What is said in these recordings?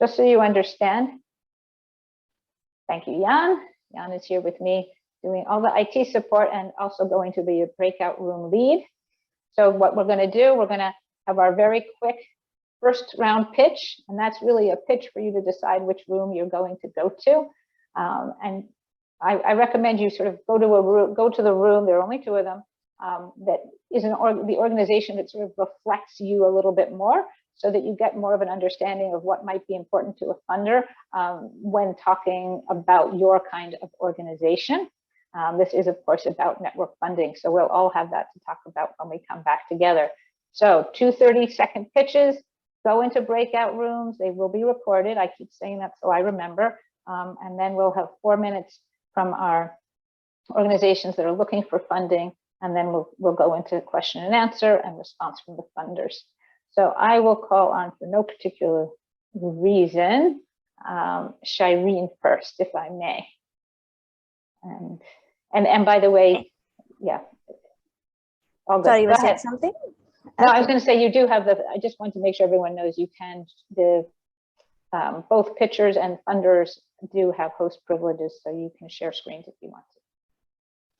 Just so you understand, thank you, Jan. Jan is here with me doing all the IT support and also going to be a breakout room lead. So what we're going to do, we're going to have our very quick first round pitch, and that's really a pitch for you to decide which room you're going to go to. And I recommend you sort of go to the room. There are only two of them. That is the organization that sort of reflects you a little bit more, so that you get more of an understanding of what might be important to a funder when talking about your kind of organization. This is, of course, about network funding, so we'll all have that to talk about when we come back together. So 2 30-second pitches, go into breakout rooms. They will be recorded. I keep saying that so I remember. And then we'll have 4 minutes from our organizations that are looking for funding, and then we'll go into question and answer and response from the funders. So I will call on, for no particular reason, Shireen first, if I may. And by the way, yeah. All good. Sorry, you go said ahead. something? No, I was going to say you do have I just want to make sure everyone knows you can, both pitchers and funders do have host privileges, so you can share screens if you want to.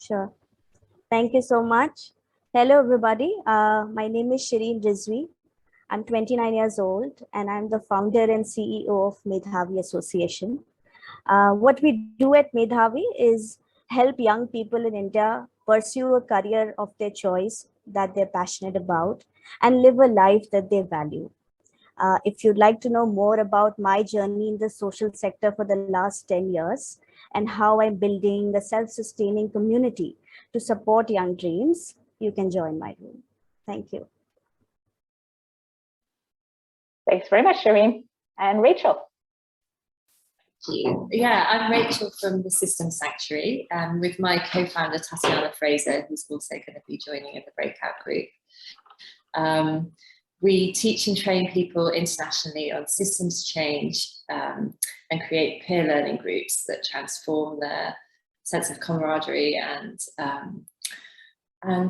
Sure. Thank you so much. Hello, everybody. My name is Shireen Rizvi. I'm 29 years old, and I'm the founder and CEO of Medhavi Association. What we do at Medhavi is help young people in India pursue a career of their choice that they're passionate about and live a life that they value. If you'd like to know more about my journey in the social sector for the last 10 years and how I'm building a self-sustaining community to support young dreams, you can join my room. Thank you. Thanks very much, Shireen. And Rachel. Thank you. Yeah, I'm Rachel from the System Sanctuary, with my co-founder Tatiana Fraser, who's also going to be joining in the breakout group. We teach and train people internationally on systems change and create peer learning groups that transform their sense of camaraderie and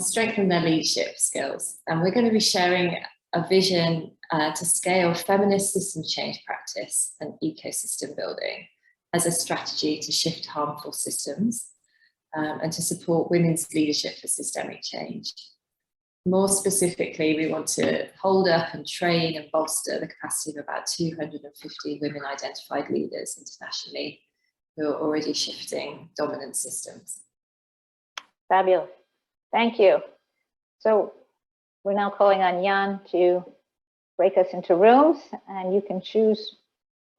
strengthen their leadership skills. And we're going to be sharing a vision to scale feminist system change practice and ecosystem building as a strategy to shift harmful systems and to support women's leadership for systemic change. More specifically, we want to hold up and train and bolster the capacity of about 250 women-identified leaders internationally who are already shifting dominant systems. Fabulous. Thank you. So we're now calling on Jan to break us into rooms, and you can choose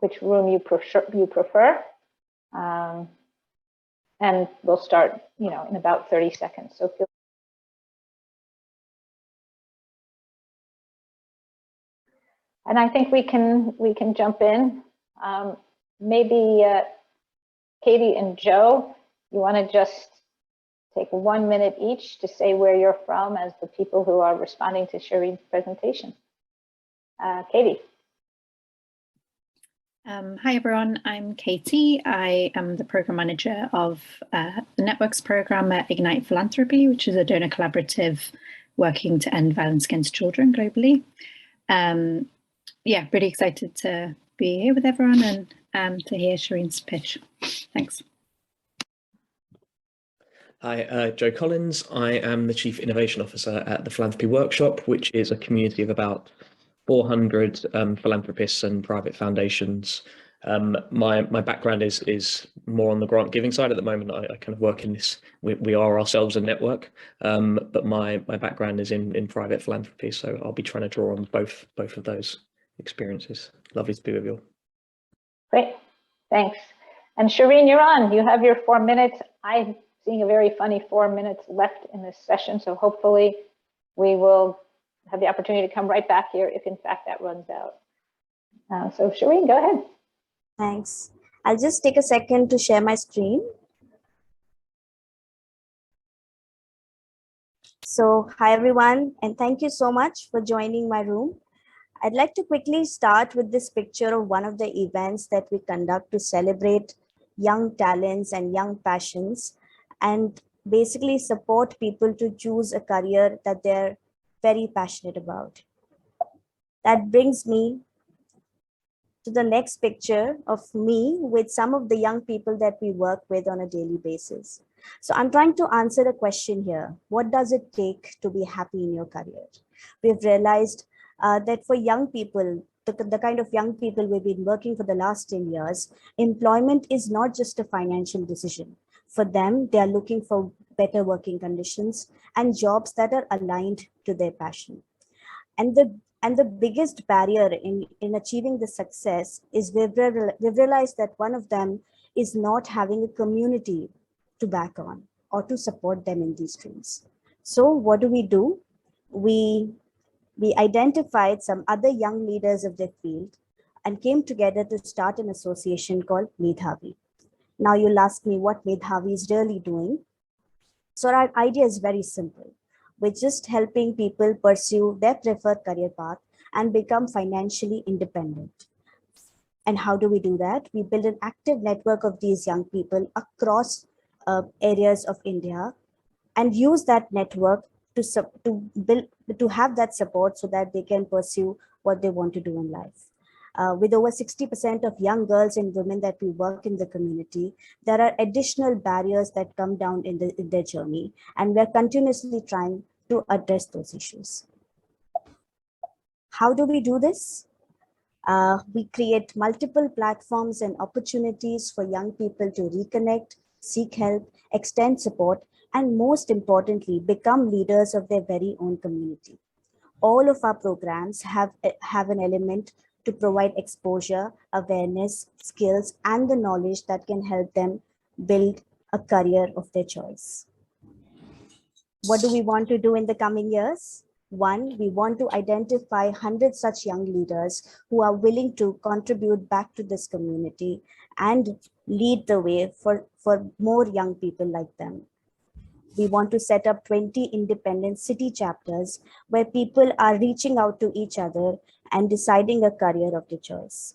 which room you prefer. And we'll start, in about 30 seconds. So feel. And I think we can jump in. Maybe Katie and Joe, you want to just take 1 minute each to say where you're from as the people who are responding to Shireen's presentation. Katie. Hi everyone, I'm Katie. I am the program manager of the Networks program at Ignite Philanthropy, which is a donor collaborative working to end violence against children globally. Yeah, really excited to be here with everyone and to hear Shireen's pitch. Thanks. Hi, Joe Collins. I am the Chief Innovation Officer at the Philanthropy Workshop, which is a community of about 400 philanthropists and private foundations. My background is more on the grant giving side at the moment. I kind of work in this, we are ourselves a network, but my background is in private philanthropy, so I'll be trying to draw on both of those experiences. Lovely to be with you all. Great, thanks. And Shireen, you're on. You have your 4 minutes. I'm seeing a very funny 4 minutes left in this session, so hopefully we will have the opportunity to come right back here if in fact that runs out. So Shireen, go ahead. Thanks. I'll just take a second to share my screen. So hi everyone, and thank you so much for joining my room. I'd like to quickly start with this picture of one of the events that we conduct to celebrate young talents and young passions and basically support people to choose a career that they're very passionate about. That brings me to the next picture of me with some of the young people that we work with on a daily basis. So I'm trying to answer the question here. What does it take to be happy in your career? We've realized that for young people, the kind of young people we've been working for the last 10 years, employment is not just a financial decision. For them, they are looking for better working conditions and jobs that are aligned to their passion. And the biggest barrier in achieving the success is we've realized that one of them is not having a community to back on or to support them in these dreams. So what do? We identified some other young leaders of their field and came together to start an association called Medhavi. Now you'll ask me what Medhavi is really doing. So our idea is very simple. We're just helping people pursue their preferred career path and become financially independent. And how do we do that? We build an active network of these young people across areas of India and use that network to have that support so that they can pursue what they want to do in life. With over 60% of young girls and women that we work in the community, there are additional barriers that come down in their journey, and we're continuously trying to address those issues. How do we do this? We create multiple platforms and opportunities for young people to reconnect, seek help, extend support, and most importantly, become leaders of their very own community. All of our programs have an element to provide exposure, awareness, skills, and the knowledge that can help them build a career of their choice. What do we want to do in the coming years? One, we want to identify 100 such young leaders who are willing to contribute back to this community and lead the way for more young people like them. We want to set up 20 independent city chapters where people are reaching out to each other and deciding a career of their choice.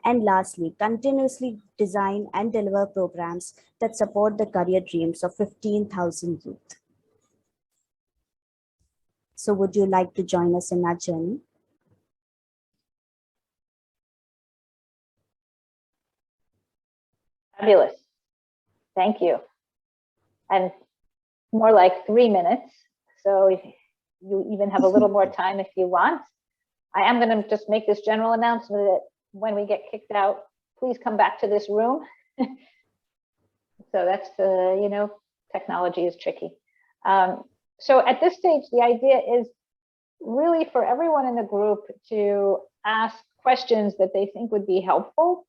And lastly, continuously design and deliver programs that support the career dreams of 15,000 youth. So would you like to join us in our journey? Fabulous. Thank you. And more like 3 minutes. So you even have a little more time if you want. I am going to just make this general announcement that when we get kicked out, please come back to this room. So that's the, technology is tricky. So at this stage, the idea is really for everyone in the group to ask questions that they think would be helpful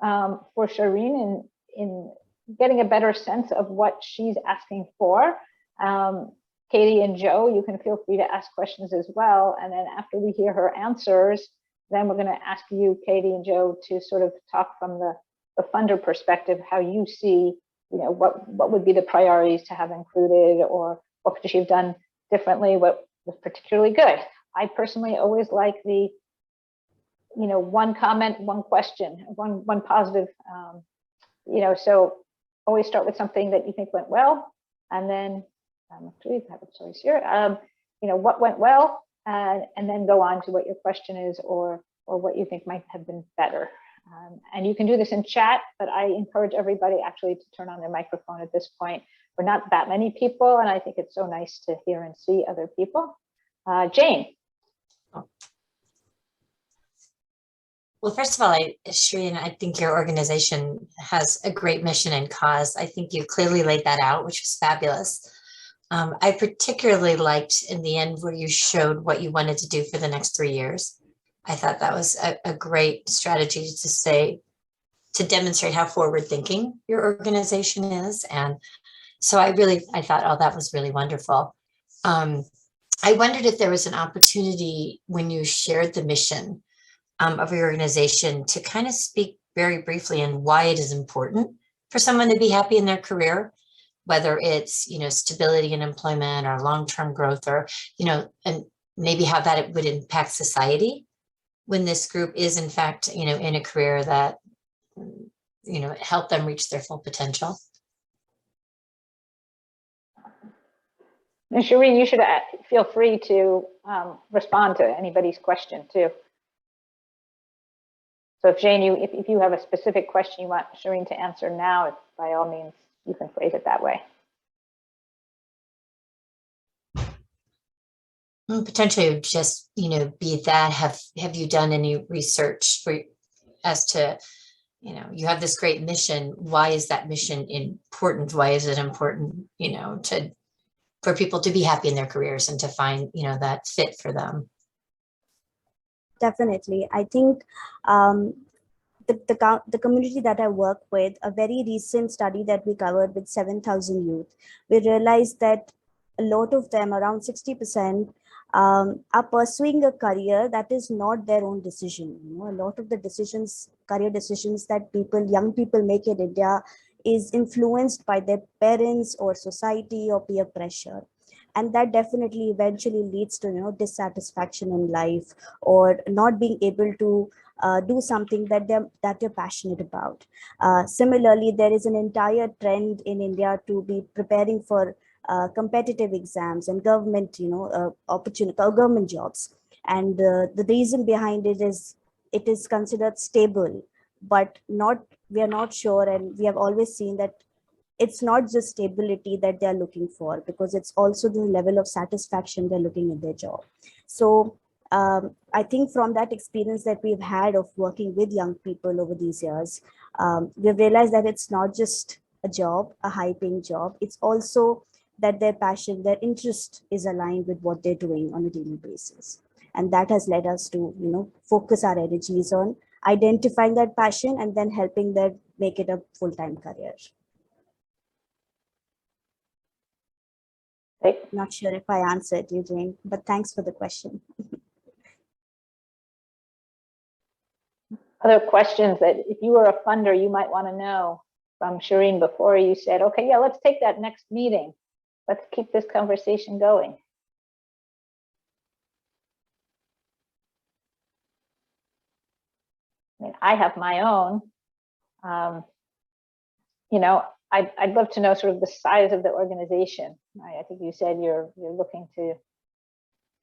for Shireen in getting a better sense of what she's asking for. Katie and Joe, you can feel free to ask questions as well. And then after we hear her answers, then we're going to ask you, Katie and Joe, to sort of talk from the funder perspective, how you see, what would be the priorities to have included, or what could you have done differently, what was particularly good. I personally always like the, one comment, one question, one positive, so always start with something that you think went well, and then we have a choice here. What went well, and then go on to what your question is, or what you think might have been better. And you can do this in chat, but I encourage everybody actually to turn on their microphone at this point. We're not that many people, and I think it's so nice to hear and see other people. Jane. Well, first of all, Shireen, I think your organization has a great mission and cause. I think you clearly laid that out, which was fabulous. I particularly liked in the end where you showed what you wanted to do for the next 3 years. I thought that was a great strategy to demonstrate how forward thinking your organization is. And so I thought, oh, that was really wonderful. I wondered if there was an opportunity when you shared the mission of your organization to kind of speak very briefly on why it is important for someone to be happy in their career, whether it's, stability in employment or long-term growth, or, and maybe how that it would impact society when this group is in fact, in a career that, help them reach their full potential. And Shireen, you should feel free to respond to anybody's question too. So if Jane, if you have a specific question you want Shireen to answer now, by all means, you can phrase it that way. Potentially just, be that, have you done any research as to, you have this great mission. Why is that mission important? Why is it important, for people to be happy in their careers and to find, that fit for them? Definitely. I think the community that I work with, a very recent study that we covered with 7,000 youth, we realized that a lot of them, around 60%, are pursuing a career that is not their own decision. A lot of the career decisions that young people make in India is influenced by their parents or society or peer pressure. And that definitely eventually leads to, dissatisfaction in life or not being able to do something that they're passionate about. Similarly, there is an entire trend in India to be preparing for competitive exams and government, government jobs. And the reason behind it is considered stable, but we are not sure. And we have always seen that it's not just stability that they're looking for, because it's also the level of satisfaction they're looking in their job. So I think from that experience that we've had of working with young people over these years, we've realized that it's not just a job, a high-paying job. It's also that their passion, their interest is aligned with what they're doing on a daily basis. And that has led us to, focus our energies on identifying that passion and then helping them make it a full-time career. Not sure if I answered you, Jane, but thanks for the question. Other questions that if you were a funder, you might want to know from Shireen before you said, okay, yeah, let's take that next meeting. Let's keep this conversation going. I mean, I have my own, I'd love to know sort of the size of the organization. I think you said you're looking to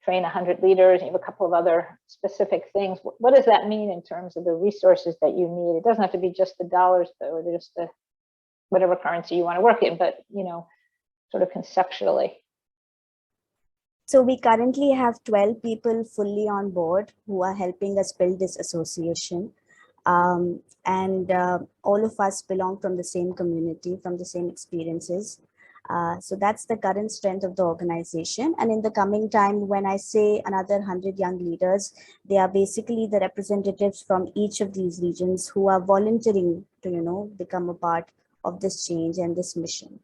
train 100 leaders, and you have a couple of other specific things. What does that mean in terms of the resources that you need? It doesn't have to be just the dollars, or just the whatever currency you want to work in, but sort of conceptually. So we currently have 12 people fully on board who are helping us build this association. And all of us belong from the same community, from the same experiences. So that's the current strength of the organization. And in the coming time, when I say another 100 young leaders, they are basically the representatives from each of these regions who are volunteering to, become a part of this change and this mission.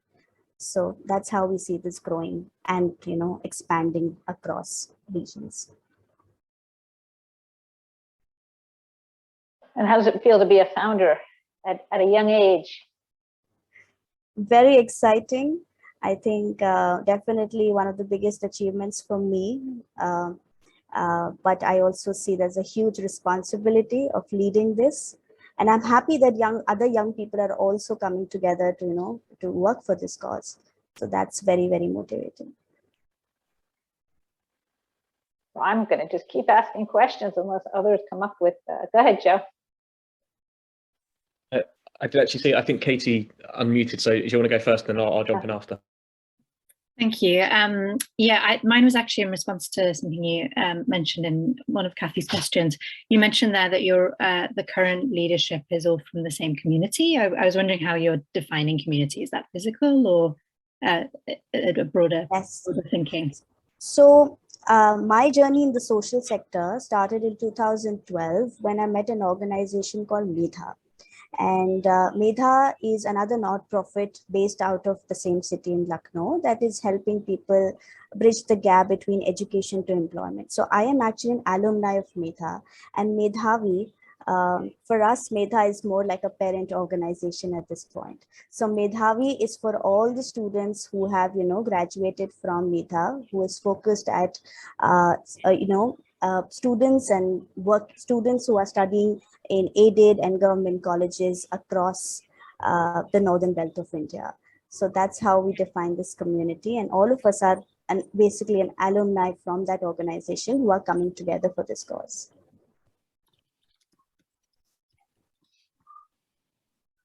So that's how we see this growing and, expanding across regions. And how does it feel to be a founder at a young age? Very exciting. I think definitely one of the biggest achievements for me. But I also see there's a huge responsibility of leading this. And I'm happy that other young people are also coming together to, to work for this cause. So that's very, very motivating. Well, I'm going to just keep asking questions unless others come up with. Go ahead, Joe. I did actually see, I think Katie unmuted. So if you want to go first, then I'll jump in after. Thank you. Mine was actually in response to something you mentioned in one of Kathy's questions. You mentioned there that the current leadership is all from the same community. I was wondering how you're defining community. Is that physical or a broader thinking? So my journey in the social sector started in 2012 when I met an organization called Medha. And Medha is another not-profit based out of the same city in Lucknow that is helping people bridge the gap between education to employment. So I am actually an alumni of Medha, and Medhavi, for us, Medha is more like a parent organization at this point. So Medhavi is for all the students who have, graduated from Medha, who is focused at, students who are studying in aided and government colleges across the northern belt of India. So that's how we define this community. And all of us are basically an alumni from that organization who are coming together for this cause.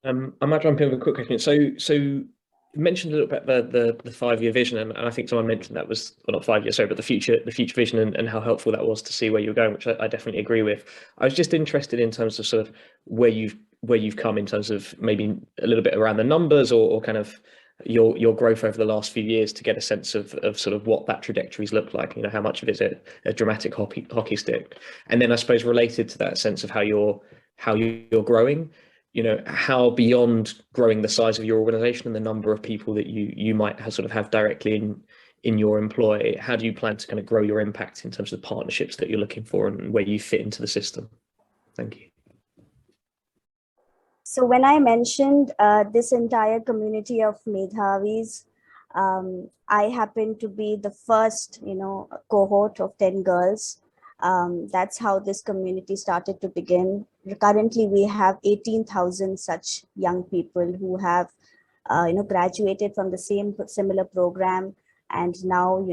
I might jump in with a quick question. So you mentioned a little bit about the 5-year vision, and I think someone mentioned that was, well, not 5 years, sorry, but the future vision, and how helpful that was to see where you're going, which I definitely agree with. I was just interested in terms of sort of where you've come in terms of maybe a little bit around the numbers, or kind of your growth over the last few years, to get a sense of sort of what that trajectory's looked like. You know, how much of it is a dramatic hockey stick, and then I suppose related to that sense of how you're growing. You know, how beyond growing the size of your organization and the number of people that you might have directly in your employ, how do you plan to kind of grow your impact in terms of the partnerships that you're looking for and where you fit into the system? Thank you. So when I mentioned this entire community of Medhavis, I happen to be the first, cohort of 10 girls. That's how this community started to begin. Currently, we have 18,000 such young people who have, graduated from the similar program, and now,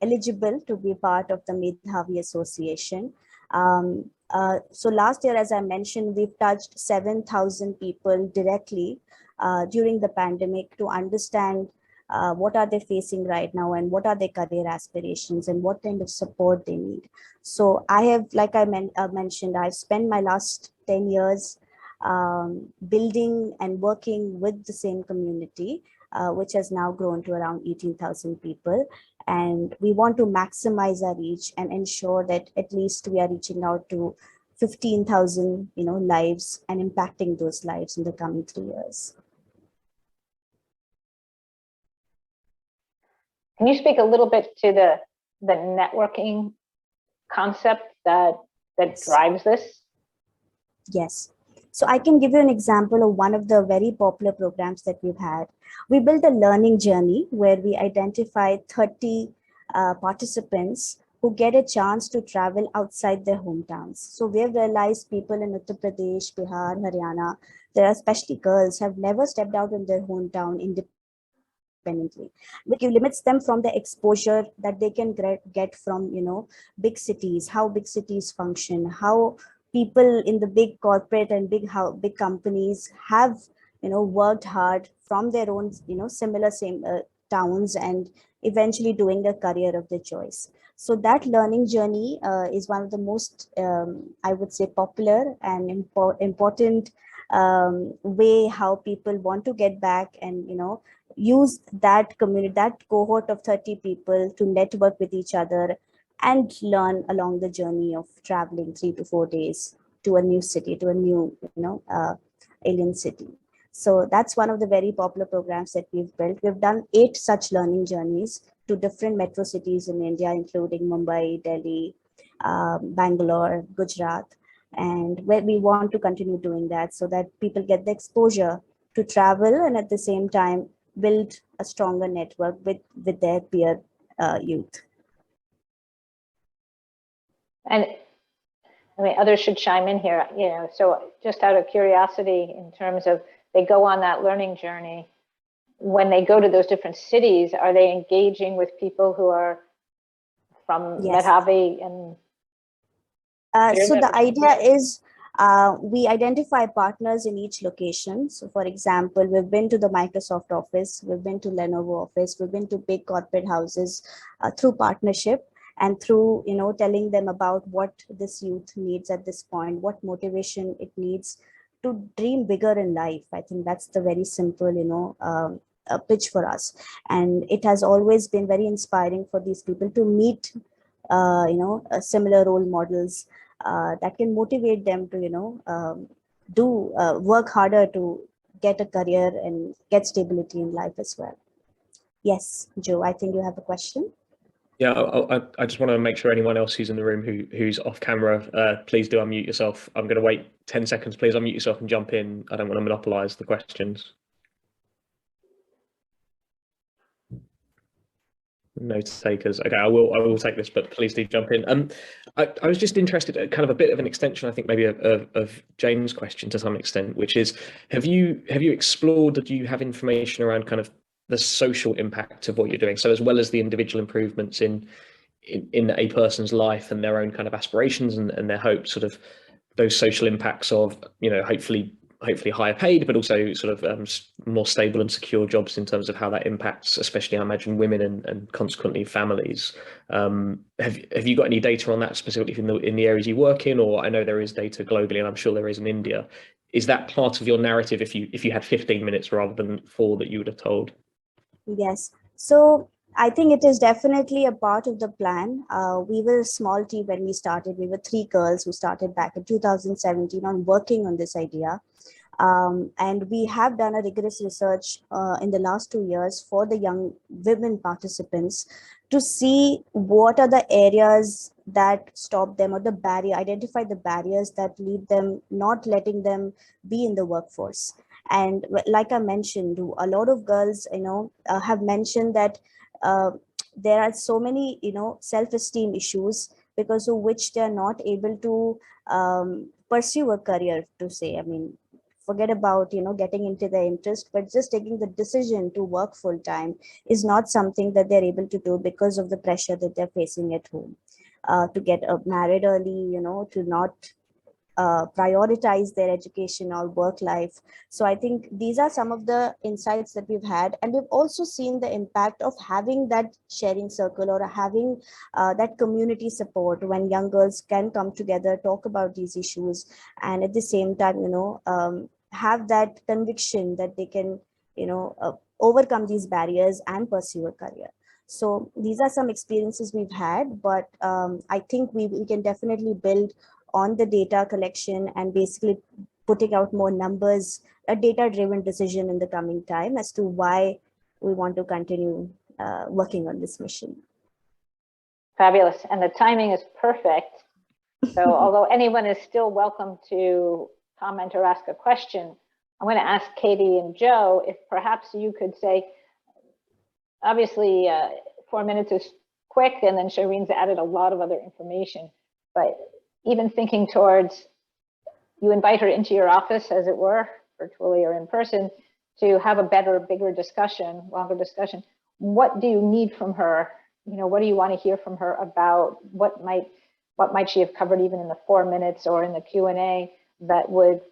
eligible to be part of the Medhavi Association. So last year, as I mentioned, we've touched 7,000 people directly during the pandemic to understand what are they facing right now, and what are their career aspirations, and what kind of support they need. So I have, like I mentioned, I've spent my last 10 years building and working with the same community, which has now grown to around 18,000 people. And we want to maximize our reach and ensure that at least we are reaching out to 15,000, lives, and impacting those lives in the coming 3 years. Can you speak a little bit to the networking concept that drives this? Yes. So I can give you an example of one of the very popular programs that we've had. We built a learning journey where we identified 30 participants who get a chance to travel outside their hometowns. So we've realized people in Uttar Pradesh, Bihar, Haryana, there are especially girls, have never stepped out in their hometown independently, which limits them from the exposure that they can get from, big cities, how big cities function, how people in the big corporate and big companies have, worked hard from their own, similar towns, and eventually doing a career of their choice. So that learning journey is one of the most, I would say, popular and important way how people want to get back and, use that community, that cohort of 30 people to network with each other and learn along the journey of traveling 3 to 4 days to a new city, to a new, alien city. So that's one of the very popular programs that we've built. We've done 8 such learning journeys to different metro cities in India, including Mumbai, Delhi, Bangalore, Gujarat. And where we want to continue doing that so that people get the exposure to travel and at the same time build a stronger network with their peer youth. And I mean, others should chime in here, so just out of curiosity, in terms of they go on that learning journey, when they go to those different cities, are they engaging with people who are from Medhavi? And so the idea is we identify partners in each location. So for example, we've been to the Microsoft office, we've been to Lenovo office, we've been to big corporate houses through partnership, and through, telling them about what this youth needs at this point, what motivation it needs to dream bigger in life. I think that's the very simple, pitch for us. And it has always been very inspiring for these people to meet, similar role models that can motivate them to, work harder to get a career and get stability in life as well. Yes, Joe, I think you have a question. Yeah, I just want to make sure anyone else who's in the room who's off camera, please do unmute yourself. I'm going to wait 10 seconds. Please unmute yourself and jump in. I don't want to monopolize the questions. No takers. Okay, I will take this, but please do jump in. I was just interested, kind of a bit of an extension, I think maybe of Jane's question to some extent, which is, have you explored, or do you have information around kind of the social impact of what you're doing? So as well as the individual improvements in a person's life and their own kind of aspirations and their hopes, sort of those social impacts of, hopefully hopefully higher paid, but also sort of more stable and secure jobs in terms of how that impacts, especially I imagine women and consequently families. Have you got any data on that specifically in the areas you work in? Or I know there is data globally, and I'm sure there is in India. Is that part of your narrative if you had 15 minutes rather than 4 that you would have told? Yes. So I think it is definitely a part of the plan. We were a small team when we started. We were 3 girls who started back in 2017 on working on this idea. And we have done a rigorous research in the last 2 years for the young women participants to see what are the areas that stop them, or identify the barriers that lead them, not letting them be in the workforce. And like I mentioned, a lot of girls, have mentioned that there are so many, self-esteem issues because of which they are not able to pursue a career, to say. I mean, forget about, getting into their interest, but just taking the decision to work full time is not something that they're able to do because of the pressure that they're facing at home. To get married early, to not prioritize their education or work life. So I think these are some of the insights that we've had. And we've also seen the impact of having that sharing circle, or having that community support, when young girls can come together, talk about these issues, and at the same time, have that conviction that they can, overcome these barriers and pursue a career. So these are some experiences we've had, but I think we can definitely build on the data collection and basically putting out more numbers, a data-driven decision in the coming time as to why we want to continue working on this mission. Fabulous. And the timing is perfect. So although anyone is still welcome to comment or ask a question, I'm going to ask Katie and Joe if perhaps you could say, obviously 4 minutes is quick, and then Shireen's added a lot of other information, but even thinking towards, you invite her into your office, as it were, virtually or in person, to have a better, bigger discussion, longer discussion. What do you need from her? What do you want to hear from her about? What might she have covered even in the 4 minutes or in the Q&A that would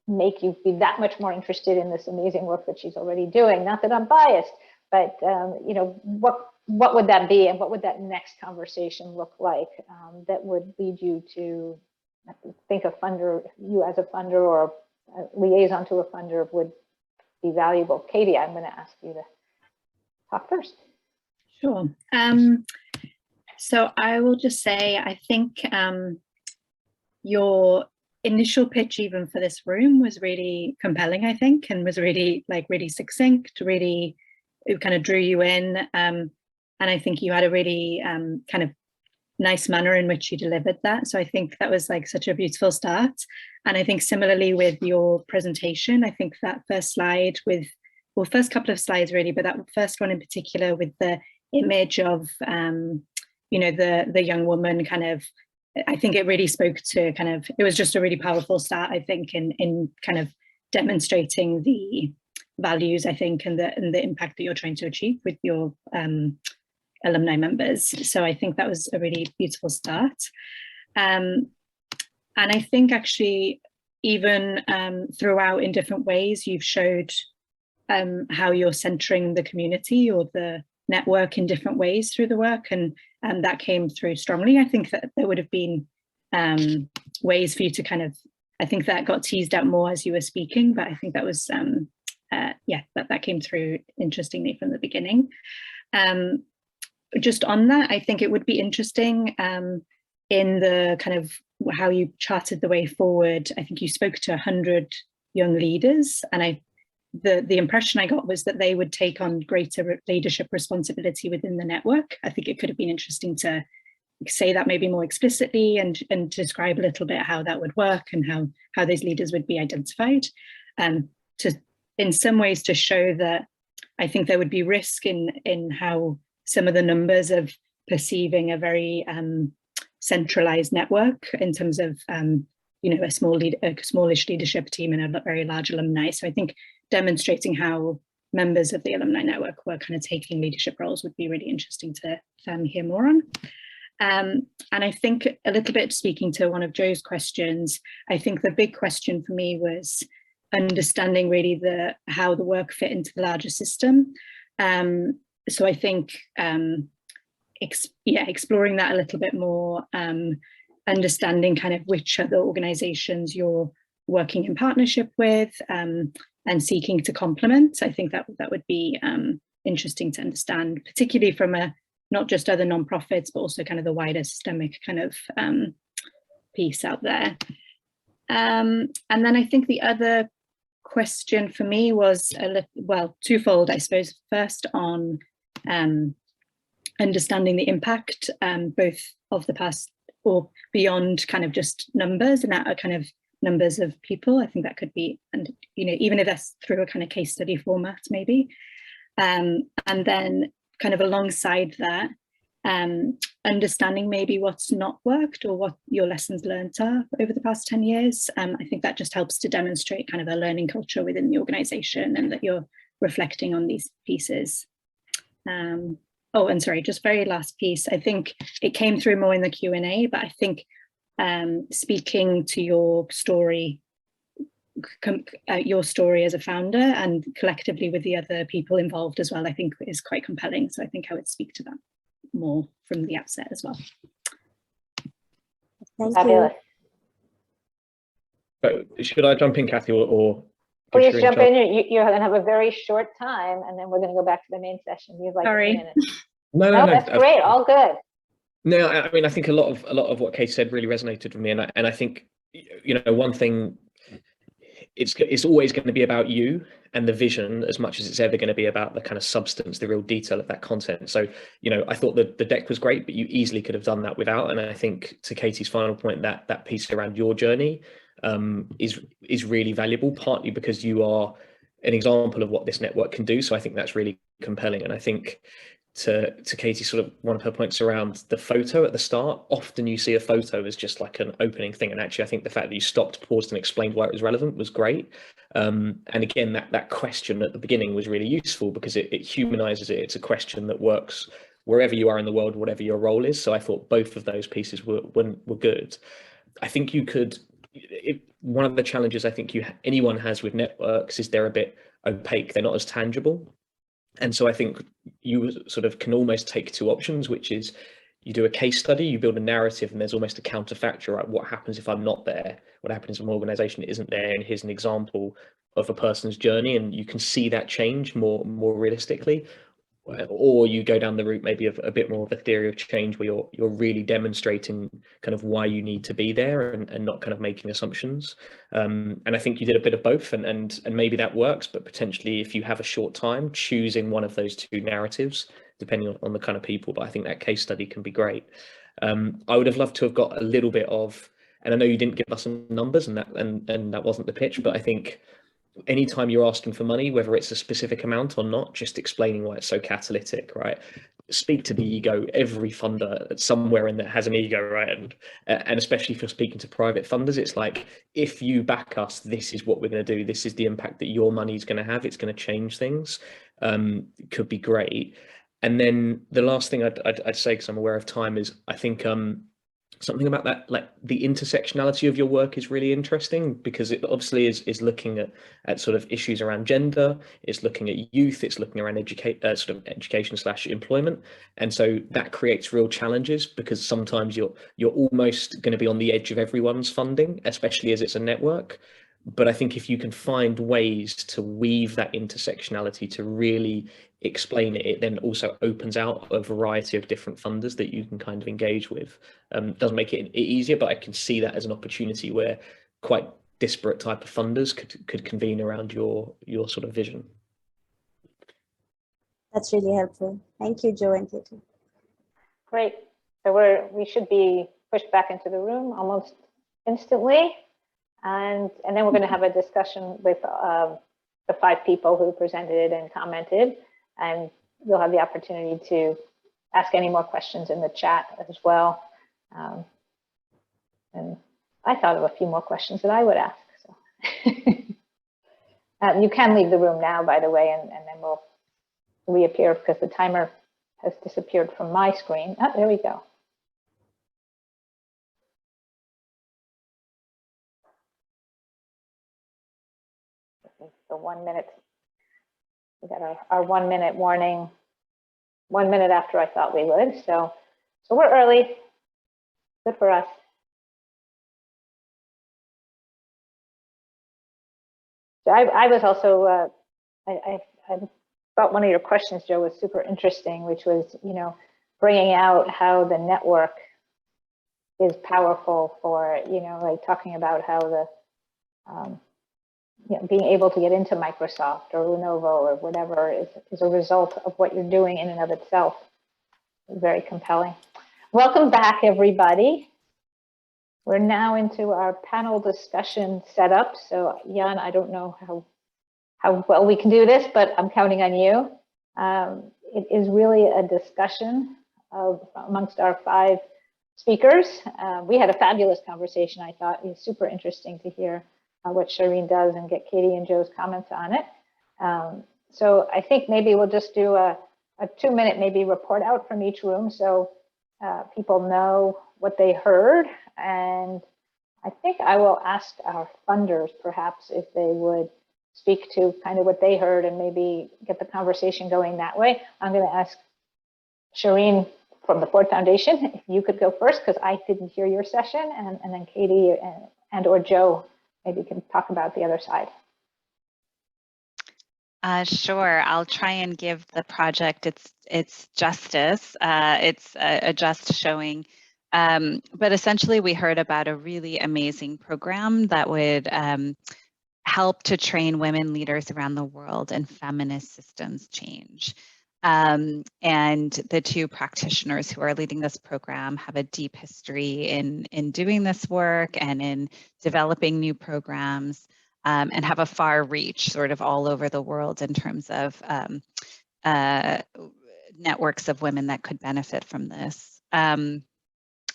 make you be that much more interested in this amazing work that she's already doing? Not that I'm biased, but what would that be, and what would that next conversation look like that would lead you to think a funder, you as a funder or a liaison to a funder, would be valuable? Katie, I'm going to ask you to talk first. Sure. So I will just say, I think your initial pitch even for this room was really compelling, I think, and was really succinct, really, it kind of drew you in. And I think you had a really kind of nice manner in which you delivered that. So I think that was like such a beautiful start. And I think similarly with your presentation, I think that first slide first couple of slides really, but that first one in particular with the image of, the young woman kind of, I think it really spoke to kind of, it was just a really powerful start, I think, in kind of demonstrating the values, I think, and the impact that you're trying to achieve with your alumni members. So I think that was a really beautiful start. And I think actually even throughout in different ways, you've showed how you're centering the community or the network in different ways through the work. And that came through strongly. I think that there would have been ways for you to kind of, I think that got teased out more as you were speaking, but I think that was, that came through interestingly from the beginning. Just on that, I think it would be interesting in the kind of how you charted the way forward. I think you spoke to 100 young leaders, and the impression I got was that they would take on greater leadership responsibility within the network. I think it could have been interesting to say that maybe more explicitly and describe a little bit how that would work and how those leaders would be identified. To in some ways to show that I think there would be risk in how some of the numbers of perceiving a very centralized network in terms of a smallish leadership team and a very large alumni. So I think demonstrating how members of the alumni network were kind of taking leadership roles would be really interesting to hear more on. And I think a little bit speaking to one of Joe's questions, I think the big question for me was understanding really how the work fit into the larger system. So I think, exploring that a little bit more, understanding kind of which other organizations you're working in partnership with, and seeking to complement. I think that would be interesting to understand, particularly from not just other nonprofits, but also kind of the wider systemic kind of piece out there. And then I think the other question for me was twofold, I suppose. First, on understanding the impact, both of the past or beyond kind of just numbers, and that are kind of numbers of people. I think that could be, and even if that's through a kind of case study format, maybe. And then kind of alongside that, understanding maybe what's not worked or what your lessons learned are over the past 10 years. I think that just helps to demonstrate kind of a learning culture within the organization, and that you're reflecting on these pieces. Oh, and sorry, just very last piece. I think it came through more in the Q&A, but I think speaking to your story as a founder and collectively with the other people involved as well, I think is quite compelling. So I think I would speak to that more from the outset as well. Thank Fabulous. you. Should I jump in, Kathy, or please jump in? You're going to have a very short time, and then we're going to go back to the main session. You've like Sorry. 2 minutes. No, that's great. All good. No, I mean, I think a lot of what Kate said really resonated with me, and I think, one thing, it's always going to be about you and the vision as much as it's ever going to be about the kind of substance, the real detail of that content. So, I thought that the deck was great, but you easily could have done that without. And I think, to Katie's final point, that piece around your journey is really valuable, partly because you are an example of what this network can do. So I think that's really compelling. And I think, to Katie, sort of one of her points around the photo at the start, often you see a photo as just like an opening thing. And actually, I think the fact that you stopped, paused and explained why it was relevant was great. And again, that question at the beginning was really useful because it humanizes it. It's a question that works wherever you are in the world, whatever your role is. So I thought both of those pieces were good. I think you could, one of the challenges I think anyone has with networks is they're a bit opaque. They're not as tangible. And so I think you sort of can almost take two options, which is you do a case study, you build a narrative, and there's almost a counterfactual, right? What happens if I'm not there? What happens if an organization isn't there? And here's an example of a person's journey, and you can see that change more realistically. Or you go down the route maybe of a bit more of a theory of change, where you're really demonstrating kind of why you need to be there and not kind of making assumptions. And I think you did a bit of both, and maybe that works, but potentially if you have a short time, choosing one of those two narratives, depending on the kind of people. But I think that case study can be great. I would have loved to have got a little bit of, and I know you didn't give us some numbers, and that wasn't the pitch, but I think anytime you're asking for money, whether it's a specific amount or not, just explaining why it's so catalytic, right? Speak to the ego. Every funder somewhere in there has an ego, right? And especially if you're speaking to private funders, it's like, if you back us, this is what we're going to do. This is the impact that your money is going to have. It's going to change things. It could be great. And then the last thing I'd say, because I'm aware of time, is I think something about that, like the intersectionality of your work is really interesting, because it obviously is looking at sort of issues around gender, it's looking at youth, it's looking around education/employment. And so that creates real challenges, because sometimes you're almost going to be on the edge of everyone's funding, especially as it's a network. But I think if you can find ways to weave that intersectionality to really explain it, it then also opens out a variety of different funders that you can kind of engage with. Doesn't make it easier, but I can see that as an opportunity where quite disparate type of funders could convene around your sort of vision. That's really helpful. Thank you, Joe and Katie. Great. So we should be pushed back into the room almost instantly. And then we're going to have a discussion with the 5 people who presented and commented, and you'll have the opportunity to ask any more questions in the chat as well. And I thought of a few more questions that I would ask. So. You can leave the room now, by the way, and then we'll reappear, because the timer has disappeared from my screen. Oh, there we go. the 1 minute, we got our 1 minute warning, 1 minute after I thought we would. So we're early, good for us. So I was also, I thought one of your questions, Joe, was super interesting, which was, bringing out how the network is powerful for, like talking about how the, being able to get into Microsoft or Lenovo or whatever is a result of what you're doing in and of itself. Very compelling. Welcome back, everybody. We're now into our panel discussion setup. So Jan, I don't know how well we can do this, but I'm counting on you. It is really a discussion amongst our 5 speakers. We had a fabulous conversation. I thought it was super interesting to hear what Shireen does and get Katie and Joe's comments on it. So I think maybe we'll just do a 2-minute maybe report out from each room so people know what they heard. And I think I will ask our funders perhaps if they would speak to kind of what they heard and maybe get the conversation going that way. I'm going to ask Shireen from the Ford Foundation if you could go first, because I didn't hear your session, and then Katie and or Joe maybe can talk about the other side. Sure, I'll try and give the project its justice. It's a just showing. But essentially, we heard about a really amazing program that would help to train women leaders around the world in feminist systems change. And the 2 practitioners who are leading this program have a deep history in doing this work and in developing new programs, and have a far reach sort of all over the world in terms of networks of women that could benefit from this.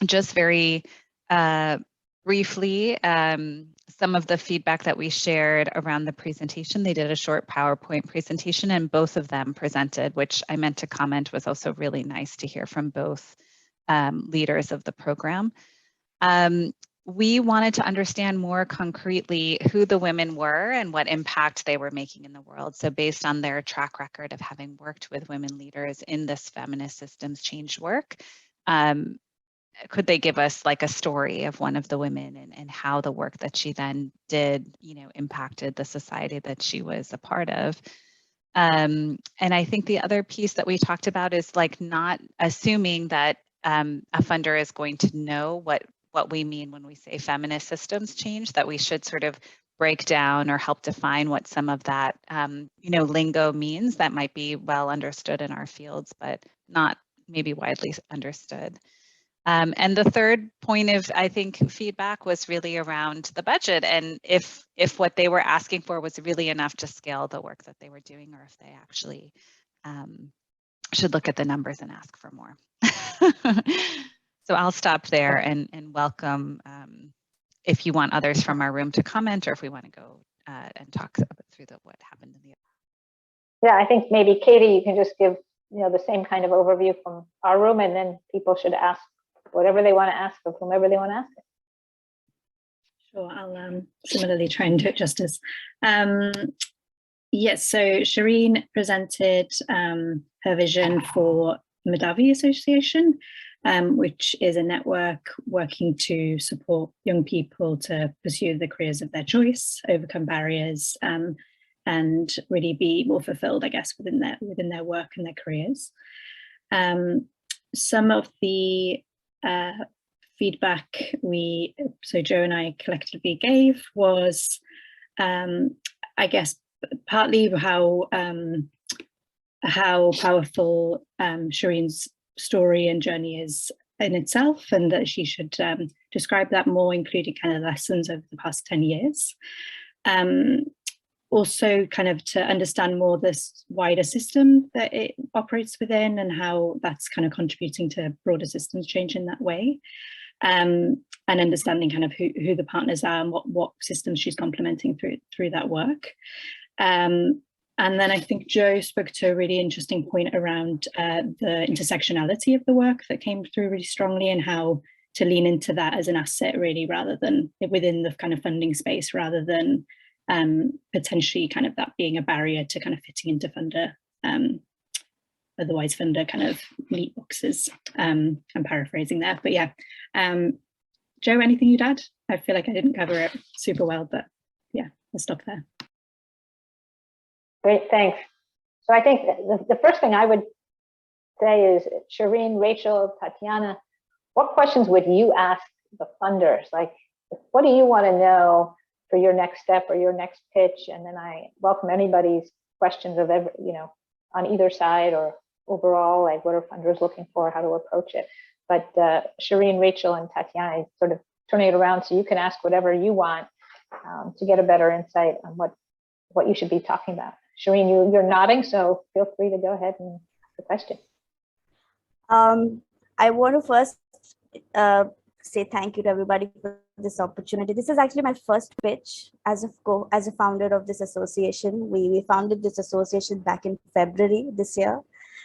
Just very briefly, some of the feedback that we shared around the presentation, they did a short PowerPoint presentation and both of them presented, which I meant to comment was also really nice to hear from both leaders of the program. We wanted to understand more concretely who the women were and what impact they were making in the world. So based on their track record of having worked with women leaders in this feminist systems change work, could they give us like a story of one of the women and how the work that she then did, impacted the society that she was a part of? And I think the other piece that we talked about is like not assuming that a funder is going to know what we mean when we say feminist systems change, that we should sort of break down or help define what some of that, lingo means that might be well understood in our fields, but not maybe widely understood. And the third point of, I think, feedback was really around the budget and if what they were asking for was really enough to scale the work that they were doing, or if they actually should look at the numbers and ask for more. So I'll stop there and welcome if you want others from our room to comment, or if we want to go and talk through what happened in the. Yeah, I think maybe Katie, you can just give the same kind of overview from our room, and then people should ask whatever they want to ask of whomever they want to ask it. Sure, I'll similarly try and do it justice. Yes, so Shireen presented her vision for Medhavi Association, which is a network working to support young people to pursue the careers of their choice, overcome barriers, and really be more fulfilled, I guess, within their work and their careers. Some of the feedback so Joe and I collectively gave was, I guess, partly how powerful Shireen's story and journey is in itself, and that she should describe that more, including kind of lessons over the past 10 years. Also kind of to understand more this wider system that it operates within and how that's kind of contributing to broader systems change in that way. And understanding kind of who the partners are and what systems she's complementing through that work. And then I think Joe spoke to a really interesting point around the intersectionality of the work that came through really strongly, and how to lean into that as an asset really, rather than within the kind of funding space, rather than potentially kind of that being a barrier to kind of fitting into funder, otherwise funder kind of meat boxes. I'm paraphrasing there, but yeah. Joe, anything you'd add? I feel like I didn't cover it super well, but yeah, I'll stop there. Great, thanks. So I think the first thing I would say is, Shireen, Rachel, Tatiana, what questions would you ask the funders? Like, what do you want to know for your next step or your next pitch? And then I welcome anybody's questions of every, on either side or overall, like what are funders looking for, how to approach it. But Shireen, Rachel, and Tatiana, sort of turning it around so you can ask whatever you want to get a better insight on what you should be talking about. Shireen, you're nodding, so feel free to go ahead and ask the question. I want to first say thank you to everybody for this opportunity. This is actually my first pitch as a founder of this association. We founded this association back in February this year.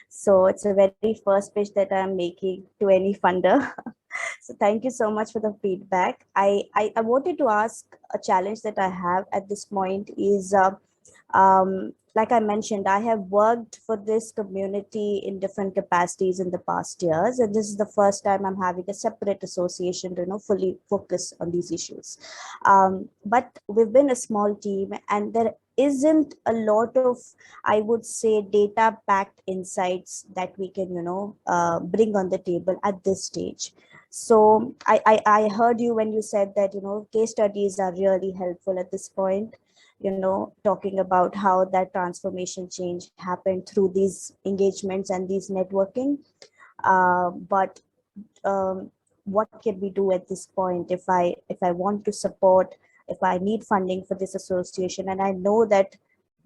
So it's a very first pitch that I'm making to any funder. So thank you so much for the feedback. I wanted to ask a challenge that I have at this point is, like I mentioned, I have worked for this community in different capacities in the past years, and this is the first time I'm having a separate association to fully focus on these issues. But we've been a small team, and there isn't a lot of, I would say, data-packed insights that we can bring on the table at this stage. So I heard you when you said that case studies are really helpful at this point. Talking about how that transformation change happened through these engagements and these networking. But what can we do at this point if I want to support, if I need funding for this association? And I know that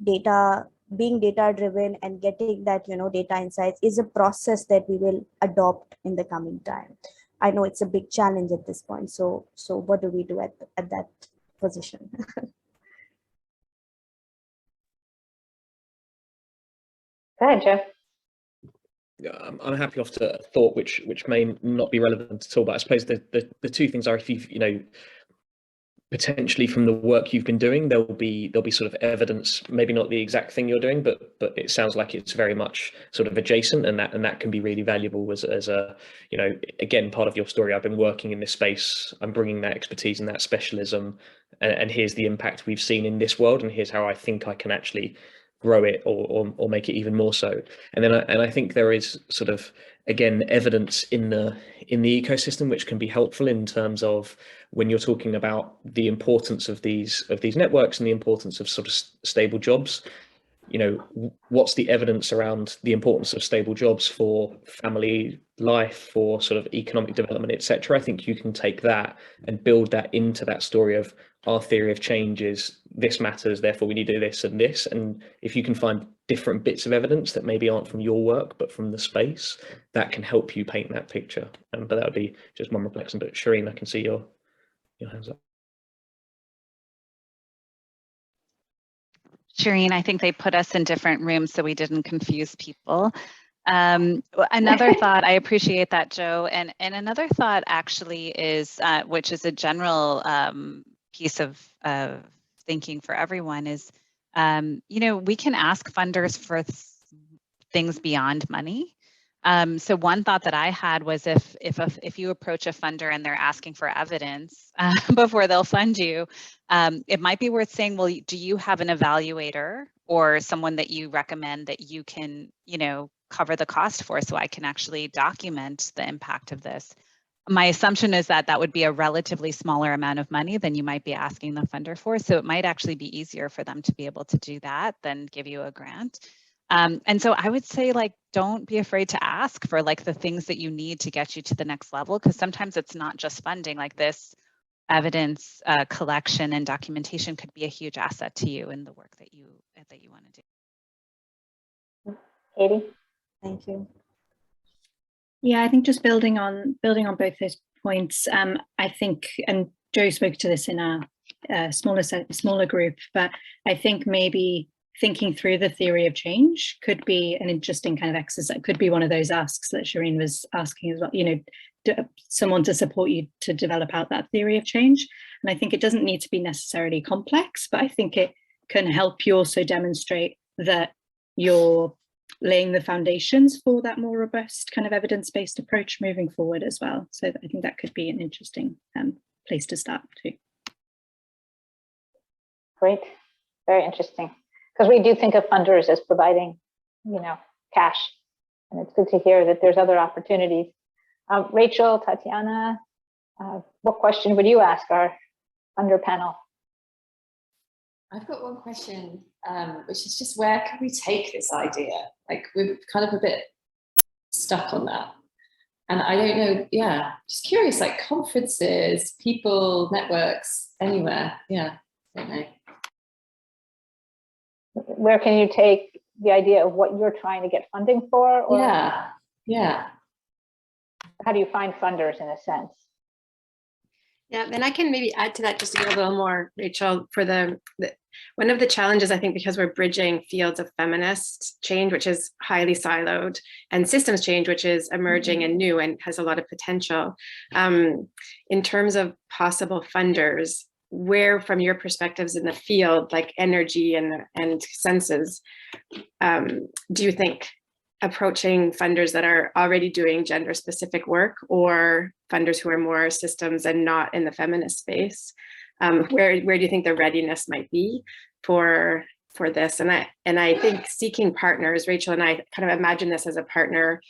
being data driven and getting that data insights is a process that we will adopt in the coming time. I know it's a big challenge at this point. So what do we do at that position? Go ahead, Joe. I'm happy off to a thought which may not be relevant at all, but I suppose the two things are, if you've potentially from the work you've been doing, there'll be sort of evidence, maybe not the exact thing you're doing, but it sounds like it's very much sort of adjacent, and that can be really valuable as a again, part of your story. I've been working in this space, I'm bringing that expertise and that specialism, and here's the impact we've seen in this world, and here's how I think I can actually grow it or make it even more so. And then I think there is sort of, again, evidence in the ecosystem which can be helpful in terms of when you're talking about the importance of these networks and the importance of sort of stable jobs. What's the evidence around the importance of stable jobs for family life, for sort of economic development, etc. I think you can take that and build that into that story of our theory of change is this matters, therefore we need to do this and this. And if you can find different bits of evidence that maybe aren't from your work but from the space, that can help you paint that picture. But that would be just one reflection. But Shireen, I can see your hands up. Shireen, I think they put us in different rooms so we didn't confuse people. Another thought, I appreciate that, Joe. And another thought actually is, which is a general piece of thinking for everyone is, we can ask funders for things beyond money. So one thought that I had was if you approach a funder and they're asking for evidence before they'll fund you, it might be worth saying, well, do you have an evaluator or someone that you recommend that you can, cover the cost for, so I can actually document the impact of this? My assumption is that would be a relatively smaller amount of money than you might be asking the funder for. So it might actually be easier for them to be able to do that than give you a grant. And so I would say, don't be afraid to ask for the things that you need to get you to the next level, because sometimes it's not just funding. This evidence collection and documentation could be a huge asset to you in the work that you want to do. Katie? Thank you. Yeah, I think just building on both those points, I think, and Joe spoke to this in our smaller group, but I think maybe thinking through the theory of change could be an interesting kind of exercise. It could be one of those asks that Shireen was asking as well, someone to support you to develop out that theory of change. And I think it doesn't need to be necessarily complex, but I think it can help you also demonstrate that you're laying the foundations for that more robust kind of evidence-based approach moving forward as well. So I think that could be an interesting place to start too. Great, very interesting. Because we do think of funders as providing, cash, and it's good to hear that there's other opportunities. Rachel, Tatiana, what question would you ask our funder panel? I've got one question, which is just where can we take this idea? Like, we're kind of a bit stuck on that. And I don't know, just curious, like conferences, people, networks, anywhere. I don't know. Where can you take the idea of what you're trying to get funding for? Or Yeah. How do you find funders in a sense? Yeah, and I can maybe add to that just to get a little more, Rachel, for one of the challenges, I think, because we're bridging fields of feminist change, which is highly siloed, and systems change, which is emerging and new and has a lot of potential. In terms of possible funders, where, from your perspectives in the field, like energy and senses, do you think approaching funders that are already doing gender specific work, or funders who are more systems and not in the feminist space? Where do you think the readiness might be for this? And I think seeking partners, Rachel and I kind of imagine this as a partner,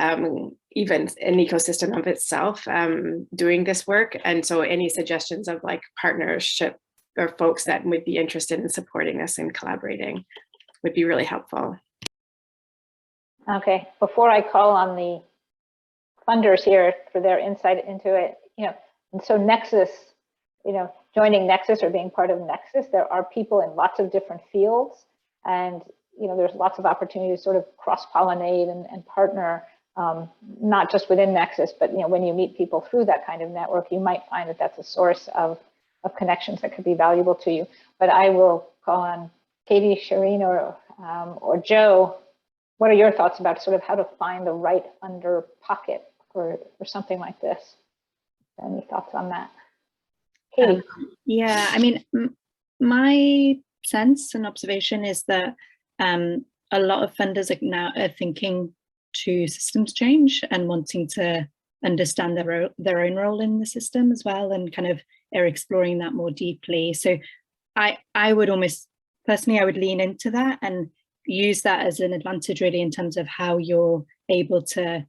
even an ecosystem of itself, doing this work. And so any suggestions of like partnership or folks that would be interested in supporting us and collaborating would be really helpful. Okay, before I call on the funders here for their insight into it, and so Nexus, joining Nexus or being part of Nexus, there are people in lots of different fields, and there's lots of opportunities to sort of cross-pollinate and partner, not just within Nexus, but when you meet people through that kind of network, you might find that that's a source of connections that could be valuable to you. But I will call on Katie, Shireen, or Joe. What are your thoughts about sort of how to find the right funder pocket for something like this? Any thoughts on that? Katie? I mean, my sense and observation is that a lot of funders are now thinking to systems change and wanting to understand their own role in the system as well, and kind of are exploring that more deeply. So I would almost, personally, I would lean into that and use that as an advantage really in terms of how you're able to,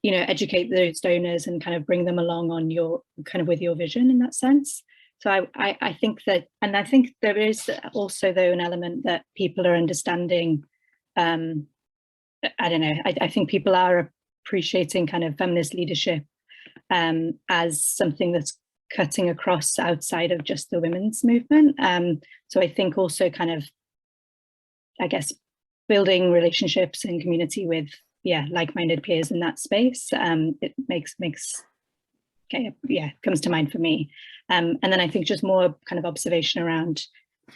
educate those donors and kind of bring them along on your kind of with your vision in that sense. So I think that, and I think there is also though an element that people are understanding, I don't know, I think people are appreciating kind of feminist leadership as something that's cutting across outside of just the women's movement. So I think also kind of, I guess, building relationships and community with, like-minded peers in that space, it comes to mind for me. And then I think just more kind of observation around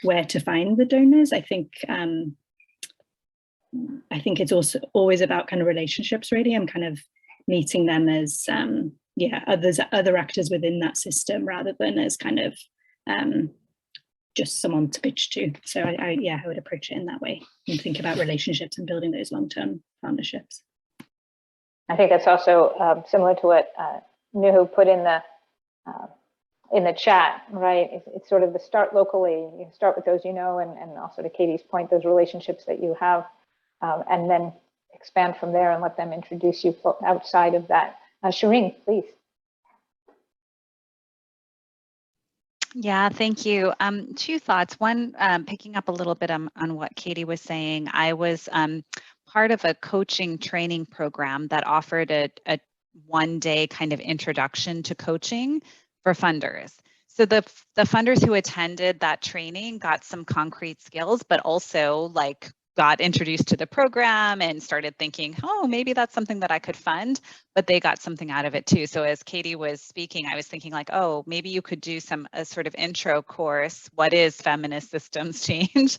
where to find the donors. I think it's also always about kind of relationships really, and kind of meeting them as other actors within that system rather than as kind of just someone to pitch to. So I would approach it in that way and think about relationships and building those long-term partnerships. I think that's also similar to what Nuhu put in the chat, right? It's sort of the start locally. You start with those and also to Katie's point, those relationships that you have, and then expand from there and let them introduce you outside of that. Shireen, please. Yeah, thank you. Two thoughts. One, picking up a little bit on what Katie was saying, I was part of a coaching training program that offered a one-day kind of introduction to coaching for funders. So the funders who attended that training got some concrete skills, but also like got introduced to the program and started thinking, oh, maybe that's something that I could fund, but they got something out of it too. So as Katie was speaking, I was thinking like, oh, maybe you could do a sort of intro course. What is feminist systems change?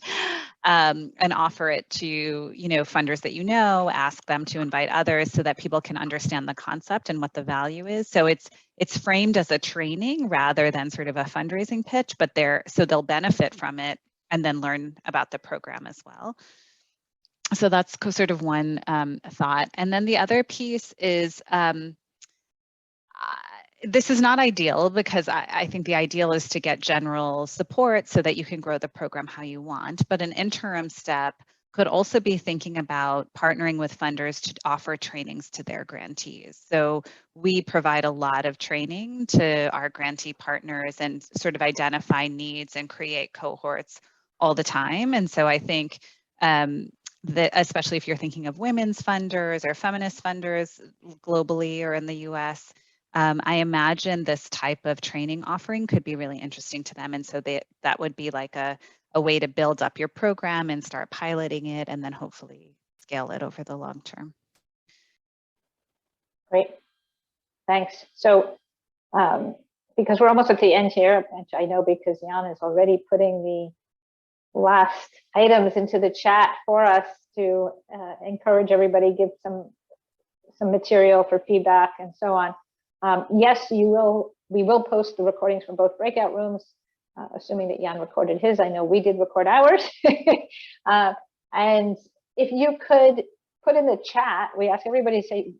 and offer it to, you know, funders that you know, ask them to invite others so that people can understand the concept and what the value is. So it's framed as a training rather than sort of a fundraising pitch, but they'll benefit from it and then learn about the program as well. So that's sort of one thought. And then the other piece is, this is not ideal because I think the ideal is to get general support so that you can grow the program how you want. But an interim step could also be thinking about partnering with funders to offer trainings to their grantees. So we provide a lot of training to our grantee partners and sort of identify needs and create cohorts all the time. And so I think that especially if you're thinking of women's funders or feminist funders globally or in the US, I imagine this type of training offering could be really interesting to them. And so that would be like a way to build up your program and start piloting it and then hopefully scale it over the long term. Great, thanks. So because we're almost at the end here, which I know because Jan is already putting the last items into the chat for us to encourage everybody, give some material for feedback and so on. Yes, we will post the recordings from both breakout rooms, assuming that Jan recorded his. I know we did record ours. And if you could put in the chat, we ask everybody to say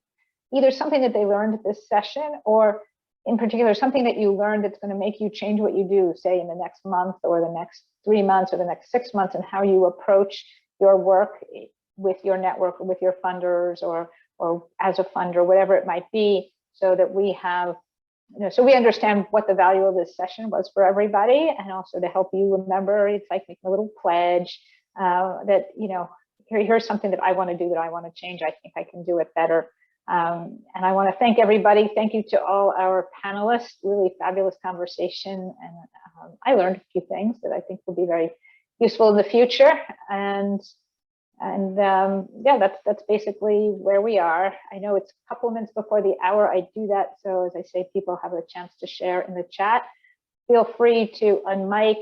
either something that they learned this session or in particular, something that you learned that's going to make you change what you do, say in the next month or the next 3 months or the next 6 months, and how you approach your work with your network or with your funders or as a funder, whatever it might be, so that we have, so we understand what the value of this session was for everybody, and also to help you remember, it's like making a little pledge that, here's something that I want to do, that I want to change. I think I can do it better. And I want to thank everybody. Thank you to all our panelists. Really fabulous conversation, and I learned a few things that I think will be very useful in the future. And yeah, that's basically where we are. I know it's a couple of minutes before the hour. I do that so, as I say, people have a chance to share in the chat. Feel free to unmic,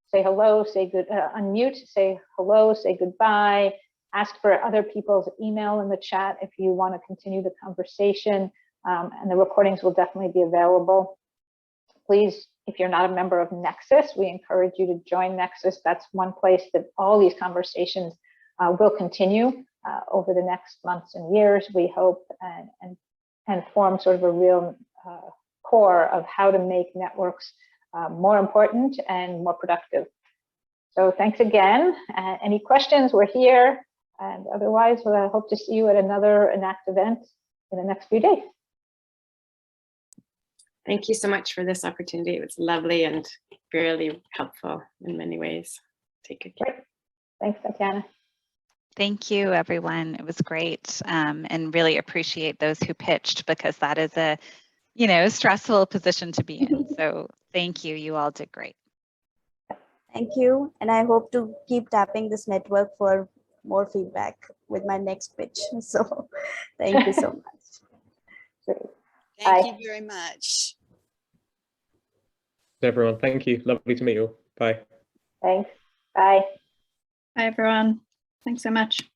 say hello, say good, unmute, say hello, say goodbye. Ask for other people's email in the chat if you want to continue the conversation, and the recordings will definitely be available. Please, if you're not a member of Nexus, we encourage you to join Nexus. That's one place that all these conversations will continue over the next months and years, we hope, and form sort of a real core of how to make networks more important and more productive. So thanks again. Any questions? We're here. And otherwise, I hope to see you at another ENACT event in the next few days. Thank you so much for this opportunity. It was lovely and really helpful in many ways. Take good care. Great. Thanks, Tatiana. Thank you, everyone. It was great, and really appreciate those who pitched, because that is a, stressful position to be in. So thank you. You all did great. Thank you. And I hope to keep tapping this network for more feedback with my next pitch. So thank you so much. Thank you very much. Everyone, thank you. Lovely to meet you all. Bye. Thanks. Bye. Bye, everyone. Thanks so much.